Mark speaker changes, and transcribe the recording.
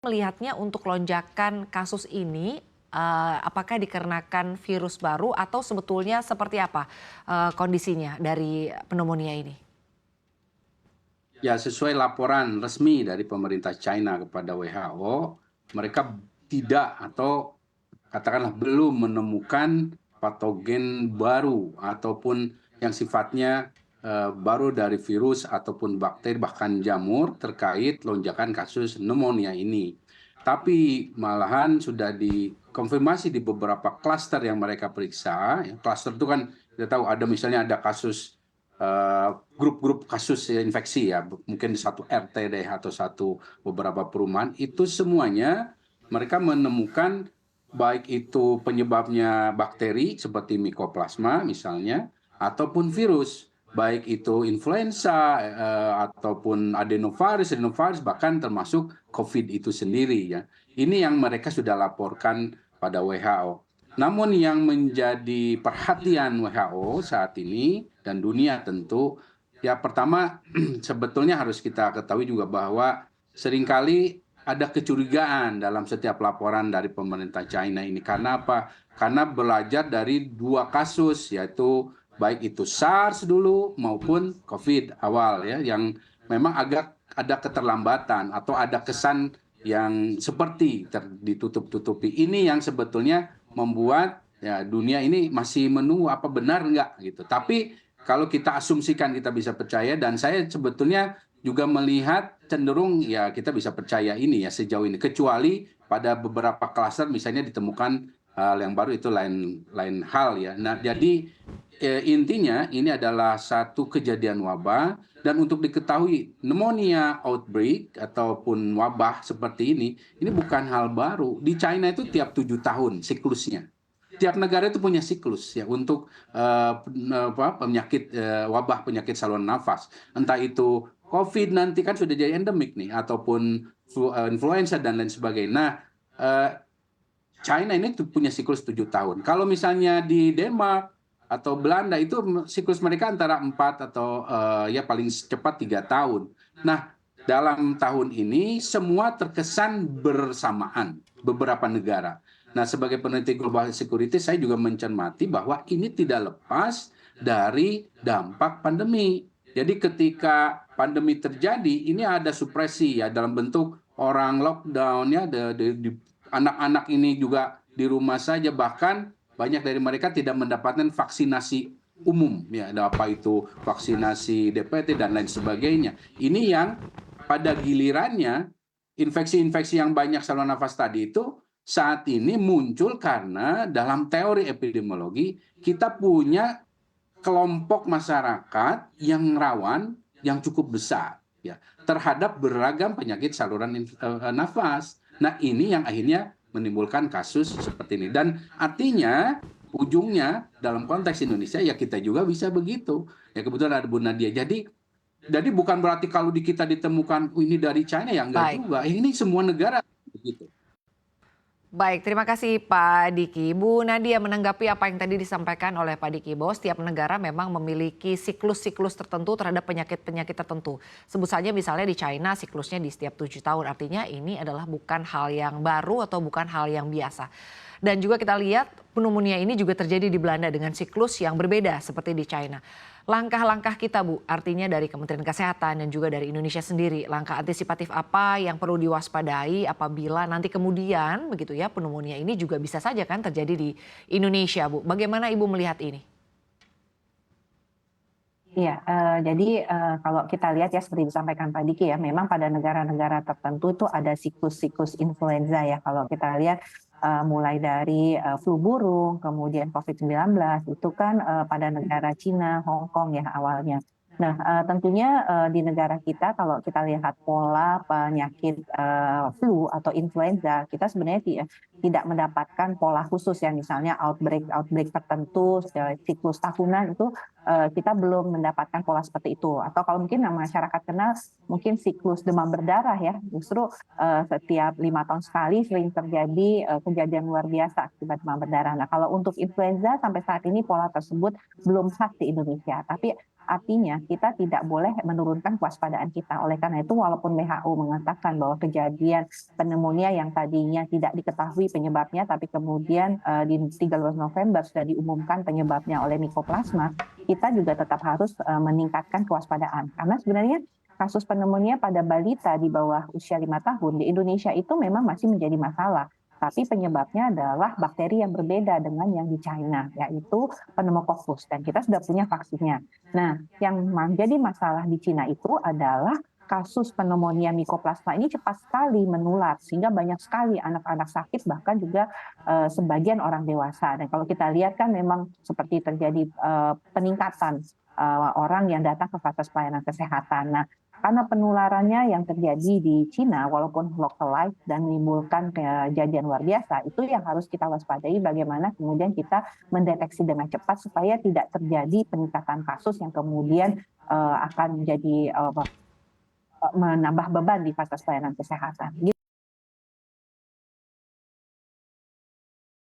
Speaker 1: Melihatnya untuk lonjakan kasus ini, apakah dikarenakan virus baru atau sebetulnya seperti apa, kondisinya dari pneumonia ini?
Speaker 2: Ya, sesuai laporan resmi dari pemerintah China kepada WHO, mereka tidak atau katakanlah belum menemukan patogen baru ataupun yang sifatnya baru dari virus ataupun bakteri bahkan jamur terkait lonjakan kasus pneumonia ini. Tapi malahan sudah dikonfirmasi di beberapa klaster yang mereka periksa. Klaster itu kan kita tahu ada misalnya ada kasus grup-grup kasus infeksi ya, mungkin satu RT deh atau satu beberapa perumahan, itu semuanya mereka menemukan baik itu penyebabnya bakteri seperti Mycoplasma misalnya, ataupun virus, baik itu influenza ataupun adenovirus, bahkan termasuk COVID itu sendiri ya. Ini yang mereka sudah laporkan pada WHO. Namun yang menjadi perhatian WHO saat ini dan dunia tentu, ya pertama sebetulnya harus kita ketahui juga bahwa seringkali ada kecurigaan dalam setiap laporan dari pemerintah China ini. Karena apa? Karena belajar dari dua kasus, yaitu baik itu SARS dulu maupun COVID awal ya, yang memang agak ada keterlambatan atau ada kesan yang seperti ditutup-tutupi. Ini yang sebetulnya membuat ya dunia ini masih menunggu apa benar enggak gitu. Tapi kalau kita asumsikan kita bisa percaya, dan saya sebetulnya juga melihat cenderung ya kita bisa percaya ini ya sejauh ini, kecuali pada beberapa klaster misalnya ditemukan hal yang baru, itu lain lain hal ya. Nah, jadi intinya ini adalah satu kejadian wabah, dan untuk diketahui pneumonia outbreak ataupun wabah seperti ini bukan hal baru. Di China itu tiap 7 tahun siklusnya. Tiap negara itu punya siklus ya untuk penyakit wabah penyakit saluran nafas. Entah itu COVID nanti kan sudah jadi endemik nih, ataupun influenza dan lain sebagainya. Nah, eh, China ini tuh punya siklus 7 tahun. Kalau misalnya di Denmark atau Belanda itu siklus mereka antara 4 atau ya paling cepat 3 tahun. Nah, dalam tahun ini semua terkesan bersamaan beberapa negara. Nah, sebagai peneliti global security, saya juga mencermati bahwa ini tidak lepas dari dampak pandemi. Jadi ketika pandemi terjadi, ini ada supresi ya dalam bentuk orang lockdown ya, anak-anak ini juga di rumah saja, bahkan banyak dari mereka tidak mendapatkan vaksinasi umum ya, ada apa itu vaksinasi DPT dan lain sebagainya. Ini yang pada gilirannya infeksi-infeksi yang banyak saluran nafas tadi itu saat ini muncul karena dalam teori epidemiologi kita punya kelompok masyarakat yang rawan yang cukup besar ya terhadap beragam penyakit saluran nafas. Nah, ini yang akhirnya menimbulkan kasus seperti ini, dan artinya ujungnya dalam konteks Indonesia ya kita juga bisa begitu. Ya kebetulan ada Bu Nadia. Jadi bukan berarti kalau di kita ditemukan ini dari China ya enggak
Speaker 1: Baik.
Speaker 2: juga. Ini semua negara begitu.
Speaker 1: Baik, terima kasih Pak Diki. Bu Nadia menanggapi apa yang tadi disampaikan oleh Pak Diki, bahwa setiap negara memang memiliki siklus-siklus tertentu terhadap penyakit-penyakit tertentu. Sebut saja misalnya di China siklusnya di setiap 7 tahun, artinya ini adalah bukan hal yang baru atau bukan hal yang biasa. Dan juga kita lihat pneumonia ini juga terjadi di Belanda dengan siklus yang berbeda seperti di China. Langkah-langkah kita Bu, artinya dari Kementerian Kesehatan dan juga dari Indonesia sendiri, langkah antisipatif apa yang perlu diwaspadai apabila nanti kemudian begitu ya pneumonia ini juga bisa saja kan terjadi di Indonesia Bu. Bagaimana Ibu melihat ini?
Speaker 3: Iya, jadi kalau kita lihat ya seperti disampaikan Pak Diki ya, memang pada negara-negara tertentu itu ada siklus-siklus influenza ya. Kalau kita lihat mulai dari flu burung, kemudian COVID-19 itu kan pada negara Cina, Hong Kong ya awalnya. Nah, tentunya di negara kita kalau kita lihat pola penyakit flu atau influenza, kita sebenarnya tidak mendapatkan pola khusus ya, misalnya outbreak tertentu, siklus tahunan itu kita belum mendapatkan pola seperti itu. Atau kalau mungkin masyarakat kenal mungkin siklus demam berdarah ya, justru setiap 5 tahun sekali sering terjadi kejadian luar biasa akibat demam berdarah. Nah, kalau untuk influenza sampai saat ini pola tersebut belum khas di Indonesia. Tapi Artinya kita tidak boleh menurunkan kewaspadaan kita. Oleh karena itu walaupun WHO mengatakan bahwa kejadian pneumonia yang tadinya tidak diketahui penyebabnya, tapi kemudian di 13 November sudah diumumkan penyebabnya oleh Mycoplasma, kita juga tetap harus meningkatkan kewaspadaan. Karena sebenarnya kasus pneumonia pada balita di bawah usia 5 tahun di Indonesia itu memang masih menjadi masalah. Tapi penyebabnya adalah bakteri yang berbeda dengan yang di China, yaitu pneumococcus. Dan kita sudah punya vaksinnya. Nah, yang menjadi masalah di Cina itu adalah kasus pneumonia Mycoplasma ini cepat sekali menular, sehingga banyak sekali anak-anak sakit, bahkan juga sebagian orang dewasa. Dan kalau kita lihat kan memang seperti terjadi peningkatan orang yang datang ke fasilitas pelayanan kesehatan. Nah, karena penularannya yang terjadi di Cina, walaupun localized dan menimbulkan kejadian luar biasa, itu yang harus kita waspadai bagaimana kemudian kita mendeteksi dengan cepat supaya tidak terjadi peningkatan kasus yang kemudian akan menjadi menambah beban di fasilitas pelayanan kesehatan.